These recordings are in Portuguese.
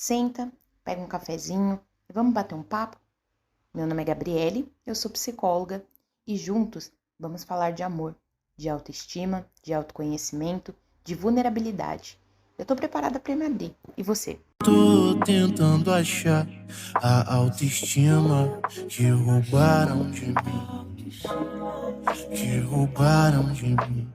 Senta, pega um cafezinho e vamos bater um papo? Meu nome é Gabriele, eu sou psicóloga e juntos vamos falar de amor, de autoestima, de autoconhecimento, de vulnerabilidade. Eu tô preparada para me abrir. E você? Tô tentando achar a autoestima que roubaram de mim, que roubaram de mim,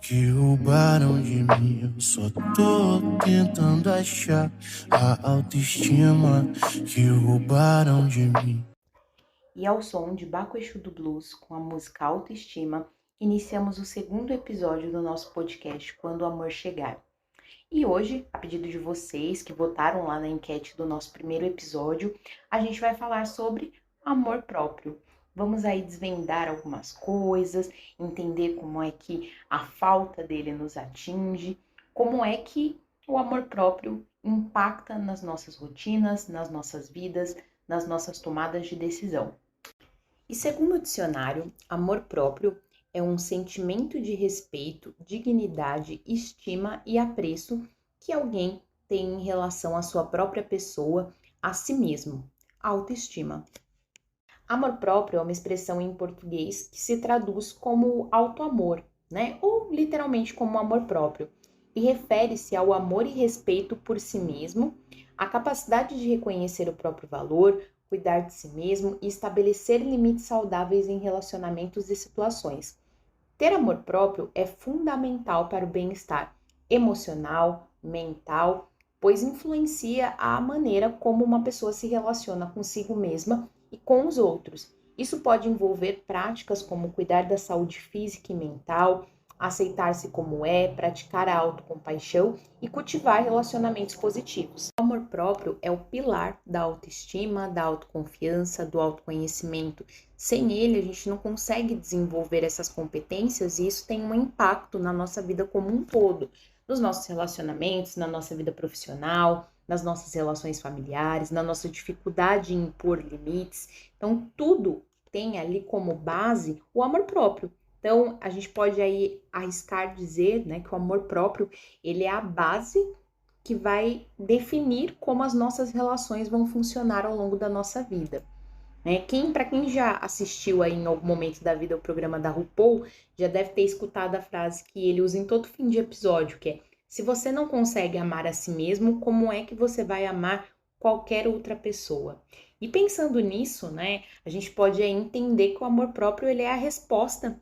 que roubaram de mim. Eu só tô tentando achar a autoestima que roubaram de mim. E ao som de Baco Exu do Blues, com a música Autoestima, iniciamos o segundo episódio do nosso podcast Quando o Amor Chegar. E hoje, a pedido de vocês que votaram lá na enquete do nosso primeiro episódio, a gente vai falar sobre amor próprio. Vamos aí desvendar algumas coisas, entender como é que a falta dele nos atinge, como é que o amor próprio impacta nas nossas rotinas, nas nossas vidas, nas nossas tomadas de decisão. E segundo o dicionário, amor próprio é um sentimento de respeito, dignidade, estima e apreço que alguém tem em relação à sua própria pessoa, a si mesmo, autoestima. Amor próprio é uma expressão em português que se traduz como autoamor, né? Ou literalmente como amor próprio, e refere-se ao amor e respeito por si mesmo, a capacidade de reconhecer o próprio valor, cuidar de si mesmo e estabelecer limites saudáveis em relacionamentos e situações. Ter amor próprio é fundamental para o bem-estar emocional, mental, pois influencia a maneira como uma pessoa se relaciona consigo mesma e com os outros. Isso pode envolver práticas como cuidar da saúde física e mental, aceitar-se como é, praticar a autocompaixão e cultivar relacionamentos positivos. O amor próprio é o pilar da autoestima, da autoconfiança, do autoconhecimento. Sem ele, a gente não consegue desenvolver essas competências e isso tem um impacto na nossa vida como um todo, nos nossos relacionamentos, na nossa vida profissional, nas nossas relações familiares, na nossa dificuldade em impor limites. Então, tudo tem ali como base o amor próprio. Então, a gente pode aí arriscar dizer, né, que o amor próprio, ele é a base que vai definir como as nossas relações vão funcionar ao longo da nossa vida. Né? Para quem já assistiu aí em algum momento da vida o programa da RuPaul, já deve ter escutado a frase que ele usa em todo fim de episódio, que é: se você não consegue amar a si mesmo, como é que você vai amar qualquer outra pessoa? E pensando nisso, né, a gente pode aí entender que o amor próprio ele é a resposta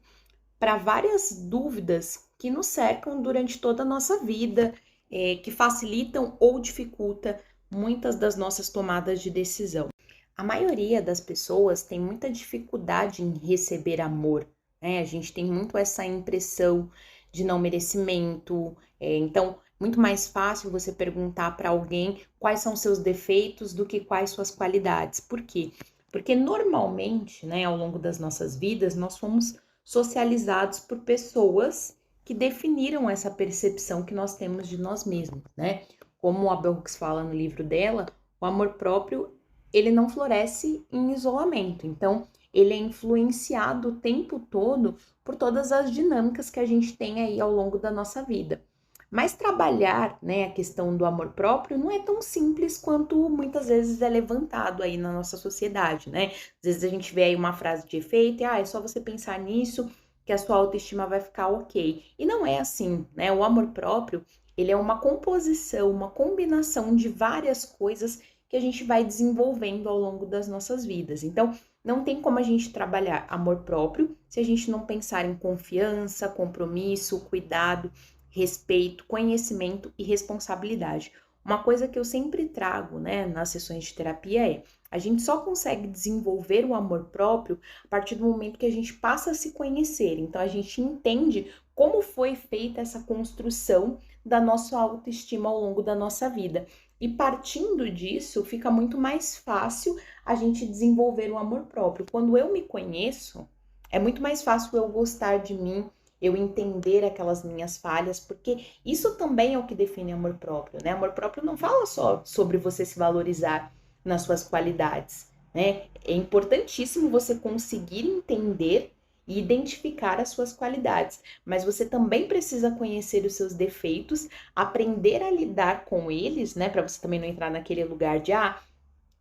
para várias dúvidas que nos cercam durante toda a nossa vida, que facilitam ou dificultam muitas das nossas tomadas de decisão. A maioria das pessoas tem muita dificuldade em receber amor, né? A gente tem muito essa impressão de não merecimento, então muito mais fácil você perguntar para alguém quais são seus defeitos do que quais suas qualidades. Por quê? Porque normalmente, né, ao longo das nossas vidas, nós fomos socializados por pessoas que definiram essa percepção que nós temos de nós mesmos, né? Como a Bell Hooks fala no livro dela, o amor próprio, ele não floresce em isolamento. Então, ele é influenciado o tempo todo por todas as dinâmicas que a gente tem aí ao longo da nossa vida. Mas trabalhar, né, a questão do amor próprio não é tão simples quanto muitas vezes é levantado aí na nossa sociedade, né? Às vezes a gente vê aí uma frase de efeito e é só você pensar nisso que a sua autoestima vai ficar ok. E não é assim, né? O amor próprio, ele é uma composição, uma combinação de várias coisas que a gente vai desenvolvendo ao longo das nossas vidas. Então, não tem como a gente trabalhar amor próprio se a gente não pensar em confiança, compromisso, cuidado, respeito, conhecimento e responsabilidade. Uma coisa que eu sempre trago, né, nas sessões de terapia é: a gente só consegue desenvolver o amor próprio a partir do momento que a gente passa a se conhecer. Então, a gente entende como foi feita essa construção da nossa autoestima ao longo da nossa vida. E partindo disso, fica muito mais fácil a gente desenvolver o amor próprio. Quando eu me conheço, é muito mais fácil eu gostar de mim, eu entender aquelas minhas falhas, porque isso também é o que define amor próprio, né? Amor próprio não fala só sobre você se valorizar nas suas qualidades, né? É importantíssimo você conseguir entender e identificar as suas qualidades, mas você também precisa conhecer os seus defeitos, aprender a lidar com eles, né, para você também não entrar naquele lugar de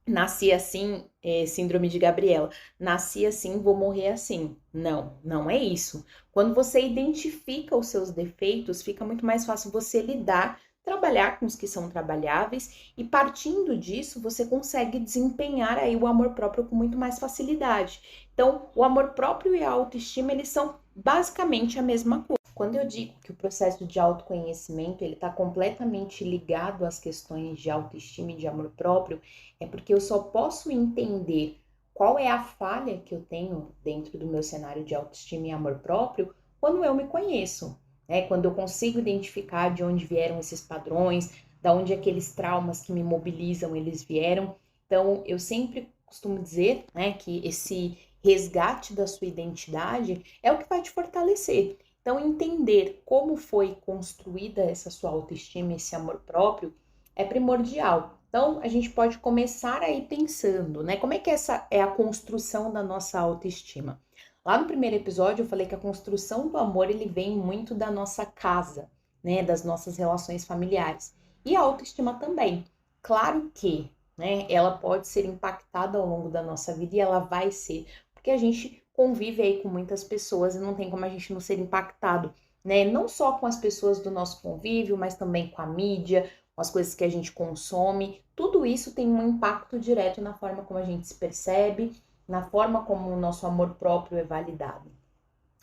nasci assim, síndrome de Gabriela, nasci assim, vou morrer assim. Não, não é isso. Quando você identifica os seus defeitos, fica muito mais fácil você lidar, trabalhar com os que são trabalháveis e partindo disso, você consegue desempenhar aí o amor próprio com muito mais facilidade. Então, o amor próprio e a autoestima, eles são basicamente a mesma coisa. Quando eu digo que o processo de autoconhecimento ele está completamente ligado às questões de autoestima e de amor próprio, é porque eu só posso entender qual é a falha que eu tenho dentro do meu cenário de autoestima e amor próprio quando eu me conheço, né? Quando eu consigo identificar de onde vieram esses padrões, da onde aqueles traumas que me mobilizam eles vieram. Então, eu sempre costumo dizer, né, que esse resgate da sua identidade é o que vai te fortalecer. Então, entender como foi construída essa sua autoestima, esse amor próprio, é primordial. Então, a gente pode começar aí pensando, né? Como é que essa é a construção da nossa autoestima? Lá no primeiro episódio, eu falei que a construção do amor, ele vem muito da nossa casa, né? Das nossas relações familiares. E a autoestima também. Claro que, né? Ela pode ser impactada ao longo da nossa vida e ela vai ser, porque a gente convive aí com muitas pessoas e não tem como a gente não ser impactado, né? Não só com as pessoas do nosso convívio, mas também com a mídia, com as coisas que a gente consome. Tudo isso tem um impacto direto na forma como a gente se percebe, na forma como o nosso amor próprio é validado.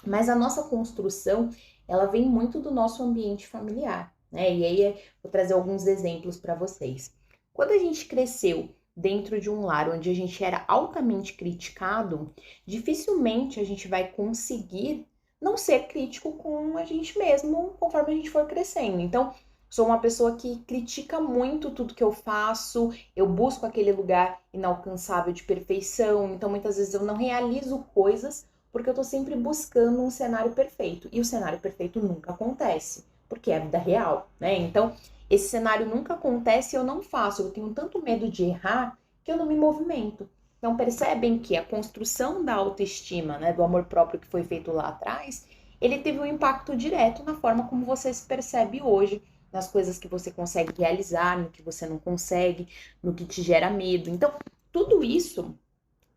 Mas a nossa construção, ela vem muito do nosso ambiente familiar, né? E aí vou trazer alguns exemplos para vocês. Quando a gente cresceu dentro de um lar onde a gente era altamente criticado, dificilmente a gente vai conseguir não ser crítico com a gente mesmo conforme a gente for crescendo. Então, sou uma pessoa que critica muito tudo que eu faço, eu busco aquele lugar inalcançável de perfeição, então muitas vezes eu não realizo coisas porque eu tô sempre buscando um cenário perfeito. E o cenário perfeito nunca acontece, porque é a vida real, né? Então, esse cenário nunca acontece e eu não faço. Eu tenho tanto medo de errar que eu não me movimento. Então, percebem que a construção da autoestima, né, do amor próprio que foi feito lá atrás, ele teve um impacto direto na forma como você se percebe hoje, nas coisas que você consegue realizar, no que você não consegue, no que te gera medo. Então, tudo isso,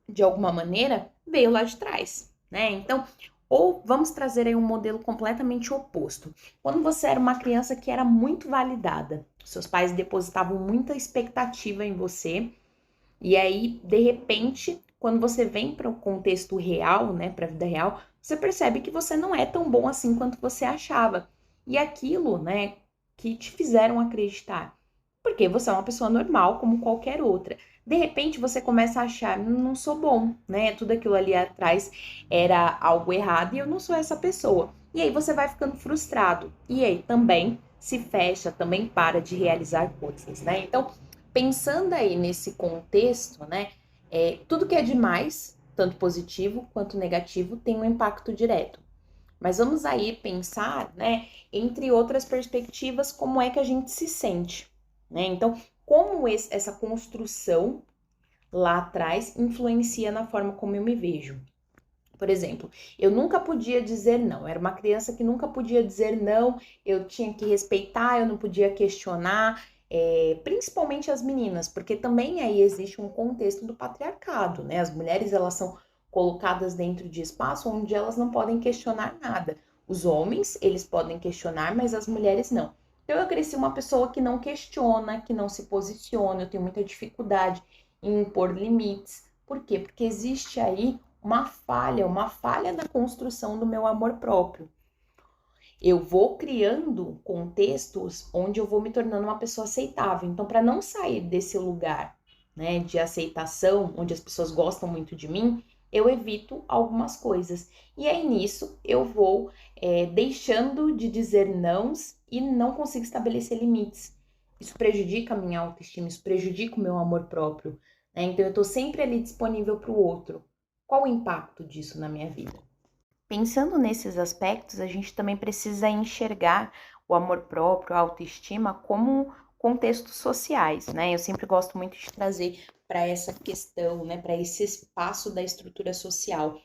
de alguma maneira, veio lá de trás, né? Então, ou vamos trazer aí um modelo completamente oposto. Quando você era uma criança que era muito validada, seus pais depositavam muita expectativa em você, e aí, de repente, quando você vem para o contexto real, né, para a vida real, você percebe que você não é tão bom assim quanto você achava. E aquilo, né, que te fizeram acreditar. Porque você é uma pessoa normal, como qualquer outra. De repente, você começa a achar, não sou bom, né? Tudo aquilo ali atrás era algo errado e eu não sou essa pessoa. E aí você vai ficando frustrado. E aí também se fecha, também para de realizar coisas, né? Então, pensando aí nesse contexto, né? Tudo que é demais, tanto positivo quanto negativo, tem um impacto direto. Mas vamos aí pensar, né, entre outras perspectivas, como é que a gente se sente, né? Então, como essa construção lá atrás influencia na forma como eu me vejo. Por exemplo, eu nunca podia dizer não, era uma criança que nunca podia dizer não, eu tinha que respeitar, eu não podia questionar, principalmente as meninas, porque também aí existe um contexto do patriarcado, né? As mulheres, elas são colocadas dentro de espaço onde elas não podem questionar nada. Os homens, eles podem questionar, mas as mulheres não. Então eu cresci uma pessoa que não questiona, que não se posiciona, eu tenho muita dificuldade em impor limites. Por quê? Porque existe aí uma falha na construção do meu amor próprio. Eu vou criando contextos onde eu vou me tornando uma pessoa aceitável. Então, para não sair desse lugar, né, de aceitação, onde as pessoas gostam muito de mim, eu evito algumas coisas. E aí nisso eu vou deixando de dizer nãos e não consigo estabelecer limites. Isso prejudica a minha autoestima, isso prejudica o meu amor próprio, né? Então eu tô sempre ali disponível para o outro. Qual o impacto disso na minha vida? Pensando nesses aspectos, a gente também precisa enxergar o amor próprio, a autoestima, como contextos sociais, né? Eu sempre gosto muito de trazer para essa questão, né, para esse espaço da estrutura social.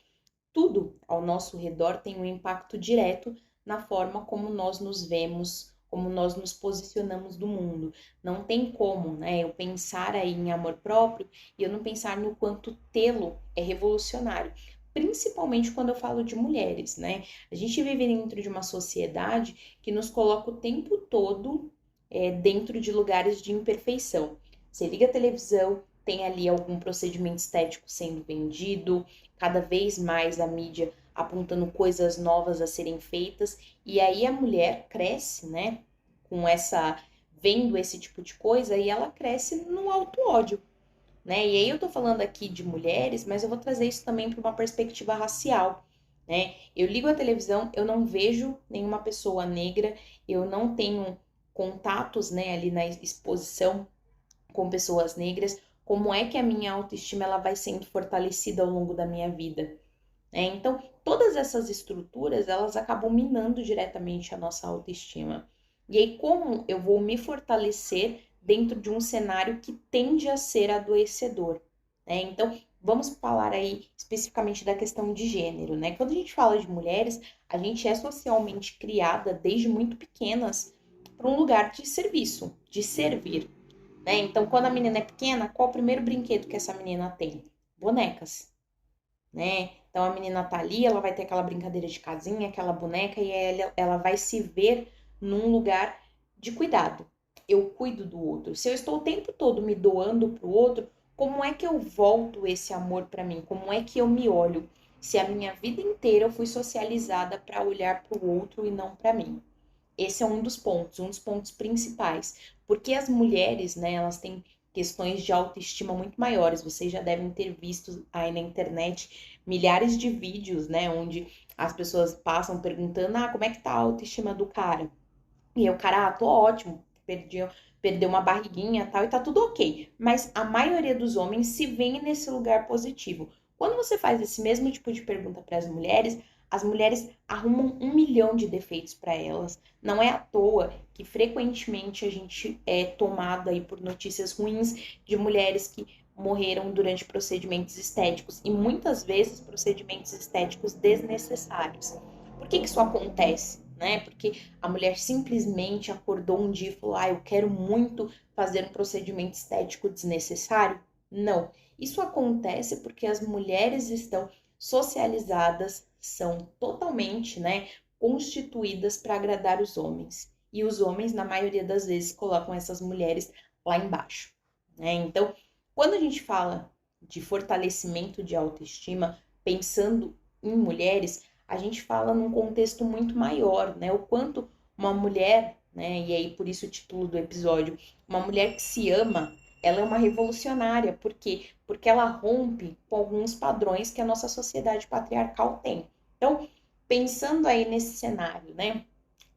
tudo ao nosso redor tem um impacto direto na forma como nós nos vemos, como nós nos posicionamos do mundo. Não tem como, né, eu pensar aí em amor próprio e eu não pensar no quanto tê-lo é revolucionário. Principalmente quando eu falo de mulheres, né? A gente vive dentro de uma sociedade que nos coloca o tempo todo dentro de lugares de imperfeição. Você liga a televisão, tem ali algum procedimento estético sendo vendido, cada vez mais a mídia apontando coisas novas a serem feitas, e aí a mulher cresce, né, vendo esse tipo de coisa, e ela cresce no auto-ódio, né? E aí eu tô falando aqui de mulheres, mas eu vou trazer isso também para uma perspectiva racial, né? Eu ligo a televisão, eu não vejo nenhuma pessoa negra, eu não tenho contatos, né, ali na exposição com pessoas negras. Como é que a minha autoestima ela vai sendo fortalecida ao longo da minha vida? Então, todas essas estruturas, elas acabam minando diretamente a nossa autoestima. E aí, como eu vou me fortalecer dentro de um cenário que tende a ser adoecedor, né? Então, vamos falar aí especificamente da questão de gênero, né? Quando a gente fala de mulheres, a gente é socialmente criada desde muito pequenas para um lugar de serviço, de servir, né? Então, quando a menina é pequena, qual é o primeiro brinquedo que essa menina tem? Bonecas, né? Então a menina tá ali, ela vai ter aquela brincadeira de casinha, aquela boneca, e ela vai se ver num lugar de cuidado. Eu cuido do outro. Se eu estou o tempo todo me doando pro outro, como é que eu volto esse amor para mim? Como é que eu me olho? Se a minha vida inteira eu fui socializada para olhar para o outro e não para mim. Esse é um dos pontos principais. Porque as mulheres, né, elas têm questões de autoestima muito maiores. Vocês já devem ter visto aí na internet milhares de vídeos, né, onde as pessoas passam perguntando, como é que tá a autoestima do cara? E aí o cara, tô ótimo, perdeu uma barriguinha e tal, e tá tudo ok. Mas a maioria dos homens se vê nesse lugar positivo. Quando você faz esse mesmo tipo de pergunta para as mulheres arrumam 1 milhão de defeitos para elas. Não é à toa que frequentemente a gente é tomado aí por notícias ruins de mulheres que morreram durante procedimentos estéticos e muitas vezes procedimentos estéticos desnecessários. Por que isso acontece? Né? Porque a mulher simplesmente acordou um dia e falou: eu quero muito fazer um procedimento estético desnecessário? Não. Isso acontece porque as mulheres estão socializadas, são totalmente, né, constituídas para agradar os homens. E os homens, na maioria das vezes, colocam essas mulheres lá embaixo, né? Então, quando a gente fala de fortalecimento de autoestima, pensando em mulheres, a gente fala num contexto muito maior, né? O quanto uma mulher, né? E aí por isso o título do episódio, uma mulher que se ama, ela é uma revolucionária. Por quê? Porque ela rompe com alguns padrões que a nossa sociedade patriarcal tem. Então, pensando aí nesse cenário, né?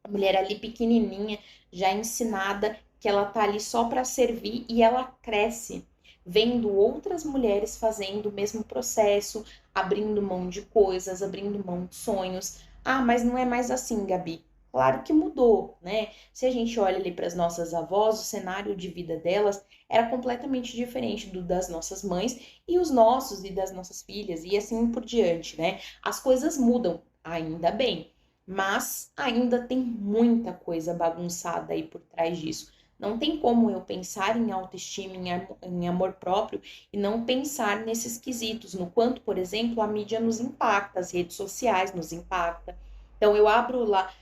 A mulher ali pequenininha, já ensinada que ela tá ali só para servir e ela cresce vendo outras mulheres fazendo o mesmo processo, abrindo mão de coisas, abrindo mão de sonhos. Mas não é mais assim, Gabi. Claro que mudou, né? Se a gente olha ali para as nossas avós, o cenário de vida delas era completamente diferente do das nossas mães e os nossos e das nossas filhas e assim por diante, né? As coisas mudam, ainda bem, mas ainda tem muita coisa bagunçada aí por trás disso. Não tem como eu pensar em autoestima, em amor próprio e não pensar nesses quesitos, no quanto, por exemplo, a mídia nos impacta, as redes sociais nos impactam. Então eu abro lá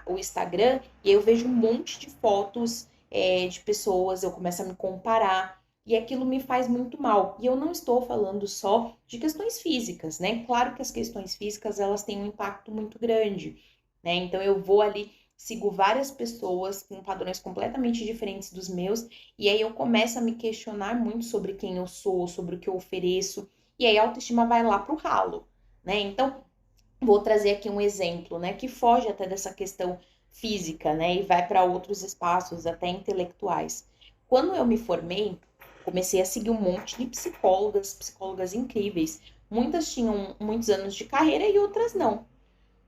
o Instagram e eu vejo um monte de fotos de pessoas, eu começo a me comparar e aquilo me faz muito mal. E eu não estou falando só de questões físicas, né? Claro que as questões físicas elas têm um impacto muito grande, né? Então eu vou ali, sigo várias pessoas com padrões completamente diferentes dos meus, e aí eu começo a me questionar muito sobre quem eu sou, sobre o que eu ofereço, e aí a autoestima vai lá pro ralo, né? Então, vou trazer aqui um exemplo, né, que foge até dessa questão física, né, e vai para outros espaços, até intelectuais. Quando eu me formei, comecei a seguir um monte de psicólogas incríveis. Muitas tinham muitos anos de carreira e outras não,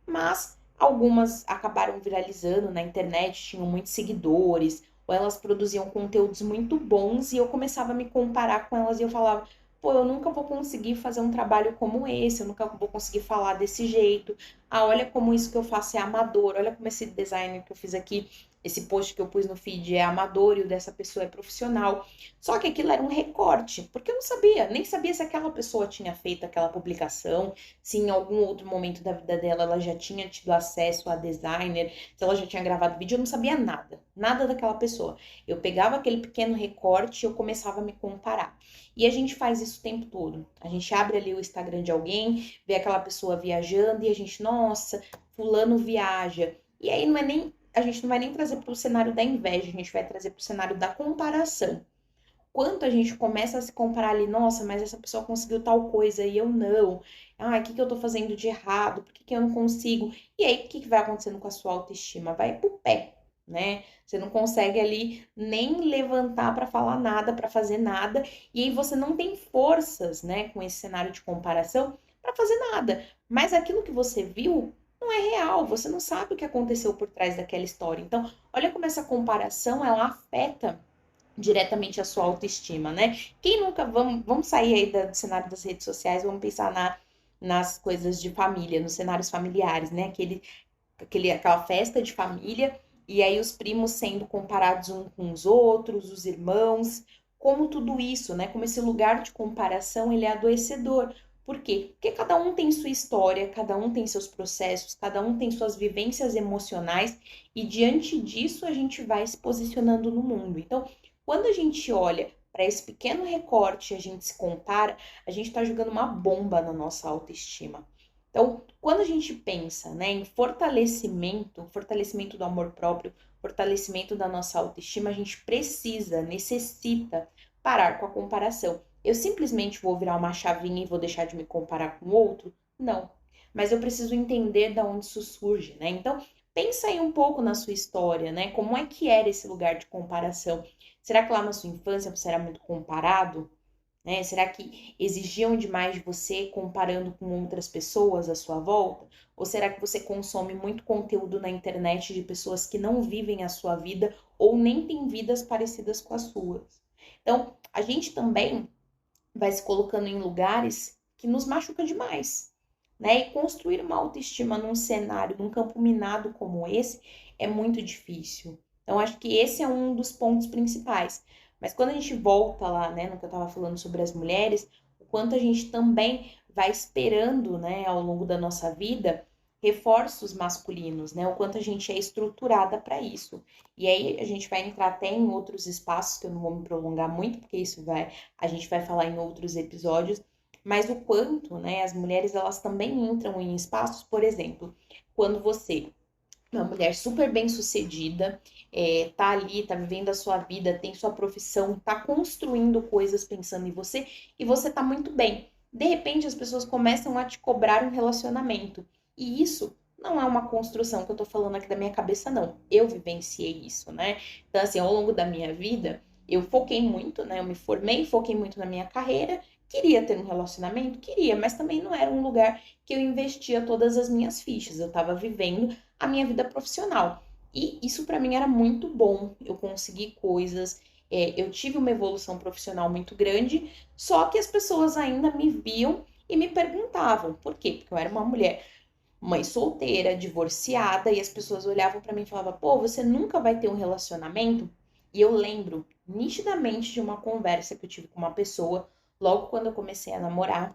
mas algumas acabaram viralizando na internet, tinham muitos seguidores, ou elas produziam conteúdos muito bons e eu começava a me comparar com elas e eu falava, pô, eu nunca vou conseguir fazer um trabalho como esse, eu nunca vou conseguir falar desse jeito. Ah, olha como isso que eu faço é amador, olha como esse design que eu fiz aqui, esse post que eu pus no feed é amador e o dessa pessoa é profissional. Só que aquilo era um recorte, porque eu não sabia, nem sabia se aquela pessoa tinha feito aquela publicação, se em algum outro momento da vida dela ela já tinha tido acesso a designer, se ela já tinha gravado vídeo, eu não sabia nada, nada daquela pessoa. Eu pegava aquele pequeno recorte e eu começava a me comparar. E a gente faz isso o tempo todo. A gente abre ali o Instagram de alguém, vê aquela pessoa viajando e a gente, nossa, fulano viaja. E aí a gente não vai nem trazer para o cenário da inveja, a gente vai trazer para o cenário da comparação. Quanto a gente começa a se comparar ali, nossa, mas essa pessoa conseguiu tal coisa e eu não. Ah, o que eu tô fazendo de errado? Por que eu não consigo? E aí, o que vai acontecendo com a sua autoestima? Vai pro pé, né? Você não consegue ali nem levantar para falar nada, para fazer nada, e aí você não tem forças, né, com esse cenário de comparação para fazer nada. Mas aquilo que você viu não é real, você não sabe o que aconteceu por trás daquela história. Então, olha como essa comparação ela afeta diretamente a sua autoestima, né? Quem nunca, vamos sair aí do cenário das redes sociais, vamos pensar nas coisas de família, nos cenários familiares, né? Aquela festa de família, e aí os primos sendo comparados uns com os outros, os irmãos, como tudo isso, né? Como esse lugar de comparação, ele é adoecedor. Por quê? Porque cada um tem sua história, cada um tem seus processos, cada um tem suas vivências emocionais, e diante disso a gente vai se posicionando no mundo. Então, quando a gente olha para esse pequeno recorte e a gente se compara, a gente está jogando uma bomba na nossa autoestima. Então, quando a gente pensa, né, em fortalecimento do amor próprio, fortalecimento da nossa autoestima, a gente necessita parar com a comparação. Eu simplesmente vou virar uma chavinha e vou deixar de me comparar com o outro? Não. Mas eu preciso entender de onde isso surge, né? Então, pensa aí um pouco na sua história, né? Como é que era esse lugar de comparação? Será que lá na sua infância você era muito comparado? Né? Será que exigiam demais de você comparando com outras pessoas à sua volta? Ou será que você consome muito conteúdo na internet de pessoas que não vivem a sua vida ou nem têm vidas parecidas com as suas? Então, a gente também vai se colocando em lugares que nos machuca demais, né? E construir uma autoestima num cenário, num campo minado como esse, é muito difícil. Então, acho que esse é um dos pontos principais. Mas quando a gente volta lá, né, no que eu estava falando sobre as mulheres, o quanto a gente também vai esperando, né, ao longo da nossa vida, reforços masculinos, né? O quanto a gente é estruturada para isso. E aí a gente vai entrar até em outros espaços que eu não vou me prolongar muito, porque a gente vai falar em outros episódios, mas o quanto, né, as mulheres elas também entram em espaços, por exemplo, quando você uma mulher super bem sucedida, tá ali, tá vivendo a sua vida, tem sua profissão, tá construindo coisas pensando em você e você tá muito bem. De repente as pessoas começam a te cobrar um relacionamento. E isso não é uma construção que eu tô falando aqui da minha cabeça, não. Eu vivenciei isso, né? Então, assim, ao longo da minha vida, eu foquei muito, né? Eu me formei, foquei muito na minha carreira. Queria ter um relacionamento? Queria, mas também não era um lugar que eu investia todas as minhas fichas. Eu tava vivendo a minha vida profissional. E isso para mim era muito bom. Eu consegui coisas, eu tive uma evolução profissional muito grande, só que as pessoas ainda me viam e me perguntavam por quê? Porque eu era uma mulher, mãe solteira, divorciada, e as pessoas olhavam para mim e falavam: pô, você nunca vai ter um relacionamento? E eu lembro nitidamente de uma conversa que eu tive com uma pessoa logo quando eu comecei a namorar.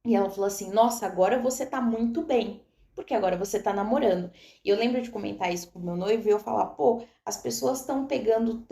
E ela falou assim: nossa, agora você tá muito bem, porque agora você tá namorando. E eu lembro de comentar isso com meu noivo e eu falar: pô, as pessoas estão pegando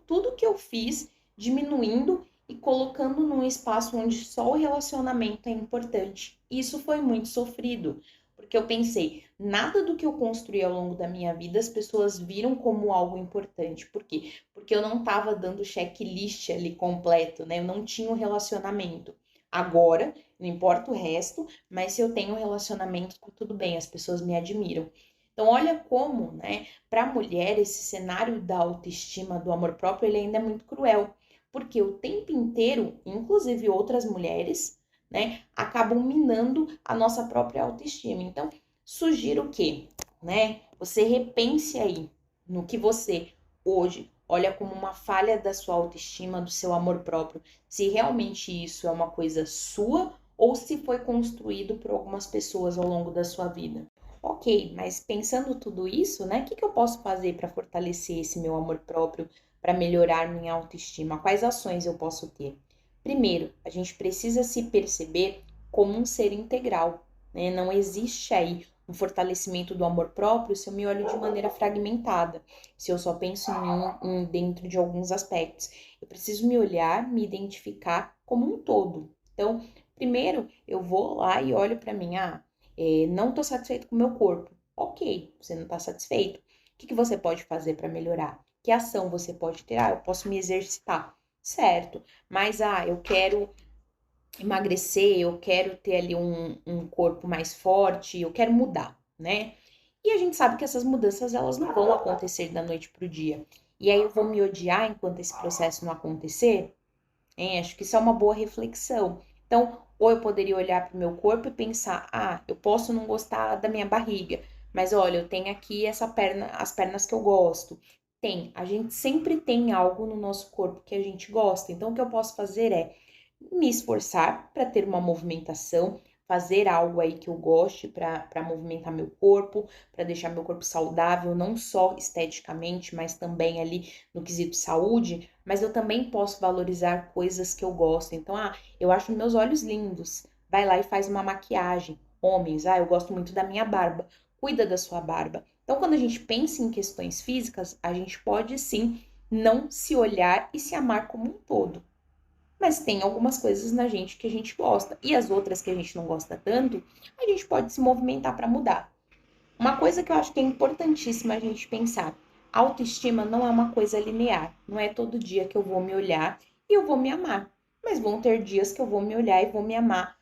tudo que eu fiz, diminuindo e colocando num espaço onde só o relacionamento é importante. Isso foi muito sofrido, porque eu pensei, nada do que eu construí ao longo da minha vida as pessoas viram como algo importante. Por quê? Porque eu não tava dando checklist ali completo, né? Eu não tinha um relacionamento. Agora, não importa o resto, mas se eu tenho um relacionamento, tá tudo bem, as pessoas me admiram. Então, olha como, né, para a mulher, esse cenário da autoestima, do amor próprio, ele ainda é muito cruel. Porque o tempo inteiro, inclusive outras mulheres, né, acabam minando a nossa própria autoestima. Então, sugiro que, né, você repense aí no que você hoje olha como uma falha da sua autoestima, do seu amor próprio, se realmente isso é uma coisa sua ou se foi construído por algumas pessoas ao longo da sua vida. Ok, mas pensando tudo isso, né, o que eu posso fazer para fortalecer esse meu amor próprio, para melhorar minha autoestima? Quais ações eu posso ter? Primeiro, a gente precisa se perceber como um ser integral, né? Não existe aí um fortalecimento do amor próprio se eu me olho de maneira fragmentada, se eu só penso dentro de alguns aspectos. Eu preciso me olhar, me identificar como um todo. Então, primeiro, eu vou lá e olho para mim, não estou satisfeito com o meu corpo. Ok, você não está satisfeito. O que você pode fazer para melhorar? Que ação você pode ter? Eu posso me exercitar. Certo, mas eu quero emagrecer, eu quero ter ali um corpo mais forte, eu quero mudar, né? E a gente sabe que essas mudanças, elas não vão acontecer da noite pro dia. E aí eu vou me odiar enquanto esse processo não acontecer? Hein? Acho que isso é uma boa reflexão. Então, ou eu poderia olhar para o meu corpo e pensar, eu posso não gostar da minha barriga, mas olha, eu tenho aqui essa perna, as pernas que eu gosto. A gente sempre tem algo no nosso corpo que a gente gosta. Então, o que eu posso fazer é me esforçar para ter uma movimentação, fazer algo aí que eu goste para movimentar meu corpo, para deixar meu corpo saudável, não só esteticamente, mas também ali no quesito saúde, mas eu também posso valorizar coisas que eu gosto. Então, eu acho meus olhos lindos. Vai lá e faz uma maquiagem. Homens, eu gosto muito da minha barba. Cuida da sua barba. Então, quando a gente pensa em questões físicas, a gente pode sim não se olhar e se amar como um todo. Mas tem algumas coisas na gente que a gente gosta e as outras que a gente não gosta tanto, a gente pode se movimentar para mudar. Uma coisa que eu acho que é importantíssima a gente pensar: autoestima não é uma coisa linear. Não é todo dia que eu vou me olhar e eu vou me amar. Mas vão ter dias que eu vou me olhar e vou me amar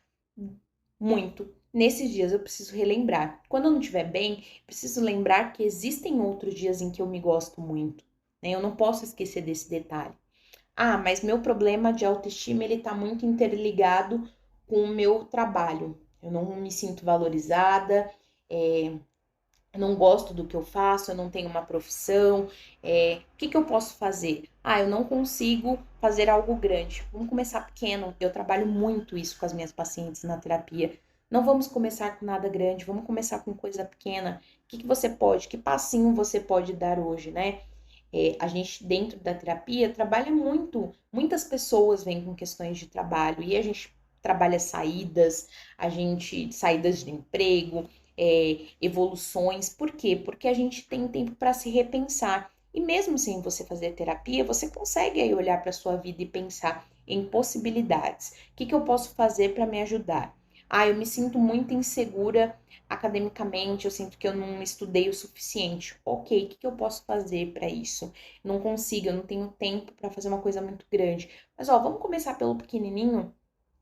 muito. Nesses dias eu preciso relembrar. Quando eu não estiver bem, preciso lembrar que existem outros dias em que eu me gosto muito, né? Eu não posso esquecer desse detalhe. Mas meu problema de autoestima, ele tá muito interligado com o meu trabalho. Eu não me sinto valorizada, eu não gosto do que eu faço, eu não tenho uma profissão. O que eu posso fazer? Eu não consigo fazer algo grande. Vamos começar pequeno. Eu trabalho muito isso com as minhas pacientes na terapia. Não vamos começar com nada grande, vamos começar com coisa pequena. O que você pode, que passinho você pode dar hoje, né? A gente, dentro da terapia, trabalha muito. Muitas pessoas vêm com questões de trabalho e a gente trabalha saídas de emprego, evoluções. Por quê? Porque a gente tem tempo para se repensar. E mesmo sem você fazer terapia, você consegue aí olhar para sua vida e pensar em possibilidades. O que eu posso fazer para me ajudar? Eu me sinto muito insegura academicamente, eu sinto que eu não estudei o suficiente. Ok, o que eu posso fazer para isso? Não consigo, eu não tenho tempo para fazer uma coisa muito grande. Mas vamos começar pelo pequenininho,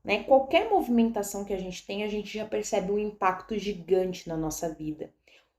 né? Qualquer movimentação que a gente já percebe um impacto gigante na nossa vida.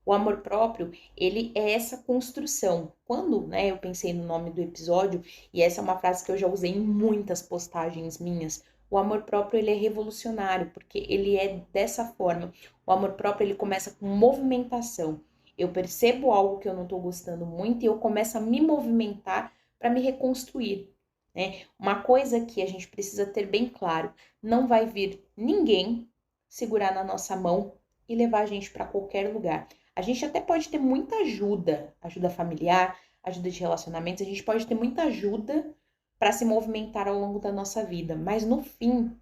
O amor próprio, ele é essa construção. Quando, né, eu pensei no nome do episódio, e essa é uma frase que eu já usei em muitas postagens minhas, o amor próprio, ele é revolucionário, porque ele é dessa forma. O amor próprio, ele começa com movimentação. Eu percebo algo que eu não estou gostando muito e eu começo a me movimentar para me reconstruir, né? Uma coisa que a gente precisa ter bem claro: não vai vir ninguém segurar na nossa mão e levar a gente para qualquer lugar. A gente até pode ter muita ajuda familiar, ajuda de relacionamentos, a gente pode ter muita ajuda para se movimentar ao longo da nossa vida, mas no fim,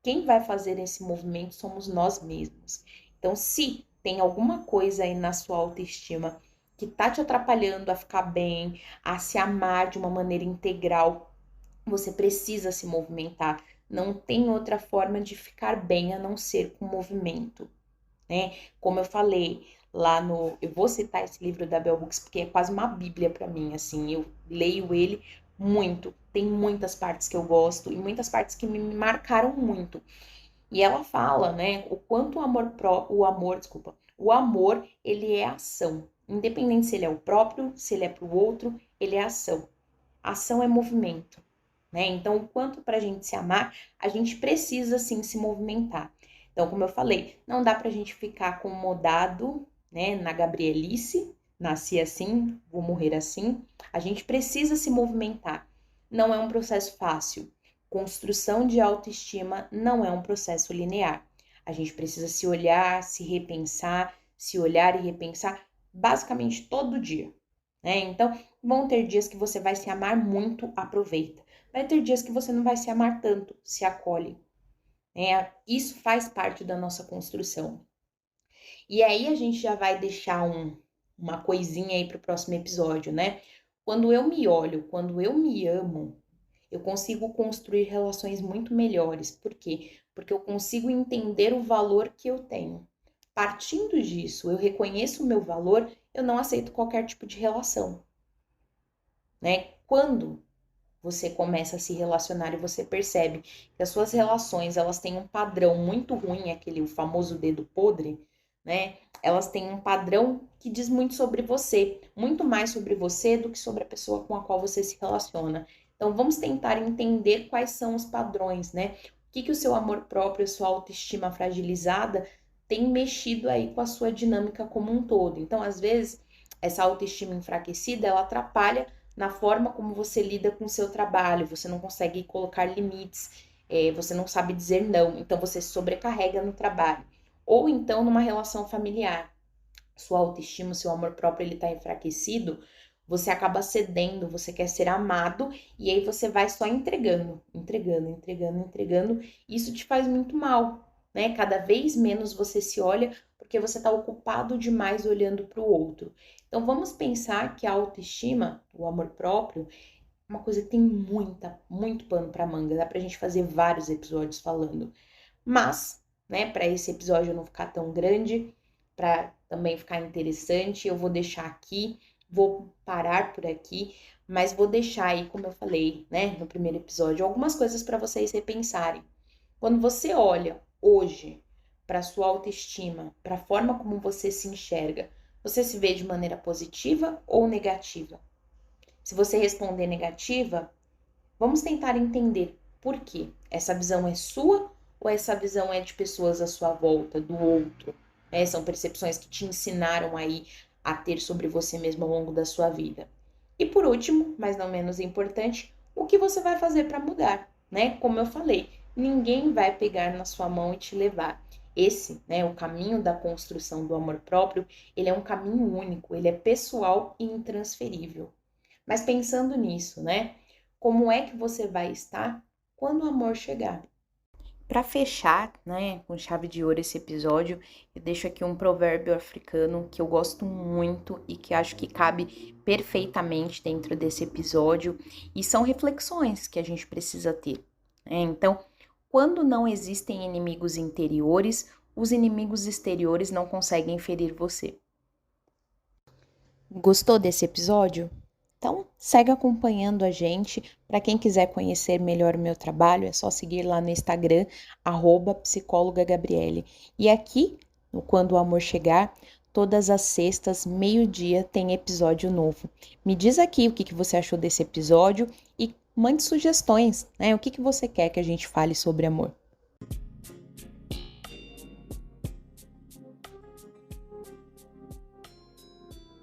quem vai fazer esse movimento somos nós mesmos. Então, se tem alguma coisa aí na sua autoestima que tá te atrapalhando a ficar bem, a se amar de uma maneira integral, você precisa se movimentar. Não tem outra forma de ficar bem a não ser com movimento, né? Como eu falei lá no, eu vou citar esse livro da Bell Hooks porque é quase uma bíblia para mim, assim, eu leio ele muito. Tem muitas partes que eu gosto e muitas partes que me marcaram muito. E ela fala, né, o quanto o amor, ele é ação. Independente se ele é o próprio, se ele é pro outro, ele é ação. Ação é movimento, né? Então, o quanto pra gente se amar, a gente precisa sim se movimentar. Então, como eu falei, não dá pra gente ficar acomodado, né, na Gabrielice, nasci assim, vou morrer assim. A gente precisa se movimentar. Não é um processo fácil. Construção de autoestima não é um processo linear. A gente precisa se olhar, se repensar, se olhar e repensar basicamente todo dia, né? Então, vão ter dias que você vai se amar muito, aproveita. Vai ter dias que você não vai se amar tanto, se acolhe, né? Isso faz parte da nossa construção. E aí a gente já vai deixar uma coisinha aí para o próximo episódio, né? Quando eu me olho, quando eu me amo, eu consigo construir relações muito melhores. Por quê? Porque eu consigo entender o valor que eu tenho. Partindo disso, eu reconheço o meu valor, eu não aceito qualquer tipo de relação, né? Quando você começa a se relacionar e você percebe que as suas relações, elas têm um padrão muito ruim, aquele o famoso dedo podre, né? Elas têm um padrão que diz muito sobre você, muito mais sobre você do que sobre a pessoa com a qual você se relaciona. Então, vamos tentar entender quais são os padrões, né? O que o seu amor próprio, a sua autoestima fragilizada tem mexido aí com a sua dinâmica como um todo. Então, às vezes, essa autoestima enfraquecida, ela atrapalha na forma como você lida com o seu trabalho, você não consegue colocar limites, você não sabe dizer não, então você se sobrecarrega no trabalho. Ou então numa relação familiar, sua autoestima, seu amor próprio, ele tá enfraquecido, você acaba cedendo, você quer ser amado, e aí você vai só entregando, isso te faz muito mal, né? Cada vez menos você se olha, porque você tá ocupado demais olhando para o outro. Então vamos pensar que a autoestima, o amor próprio, é uma coisa que tem muito pano para manga, dá pra gente fazer vários episódios falando. Mas, né, para esse episódio não ficar tão grande, para também ficar interessante, eu vou deixar aqui, vou parar por aqui, mas vou deixar aí, como eu falei, né, no primeiro episódio, algumas coisas para vocês repensarem. Quando você olha hoje para sua autoestima, para a forma como você se enxerga, você se vê de maneira positiva ou negativa? Se você responder negativa, vamos tentar entender por quê. Essa visão é sua ou essa visão é de pessoas à sua volta, do outro? São percepções que te ensinaram aí a ter sobre você mesmo ao longo da sua vida. E por último, mas não menos importante, o que você vai fazer para mudar, né? Como eu falei, ninguém vai pegar na sua mão e te levar. Esse, né, o caminho da construção do amor próprio, ele é um caminho único, ele é pessoal e intransferível. Mas pensando nisso, né? Como é que você vai estar quando o amor chegar? Para fechar, né, com chave de ouro esse episódio, eu deixo aqui um provérbio africano que eu gosto muito e que acho que cabe perfeitamente dentro desse episódio, e são reflexões que a gente precisa ter, né? Então, quando não existem inimigos interiores, os inimigos exteriores não conseguem ferir você. Gostou desse episódio? Então, segue acompanhando a gente. Para quem quiser conhecer melhor o meu trabalho, é só seguir lá no Instagram, @psicólogagabriele. E aqui, no Quando o Amor Chegar, todas as sextas, meio-dia, tem episódio novo. Me diz aqui o que você achou desse episódio e mande sugestões, né? O que você quer que a gente fale sobre amor.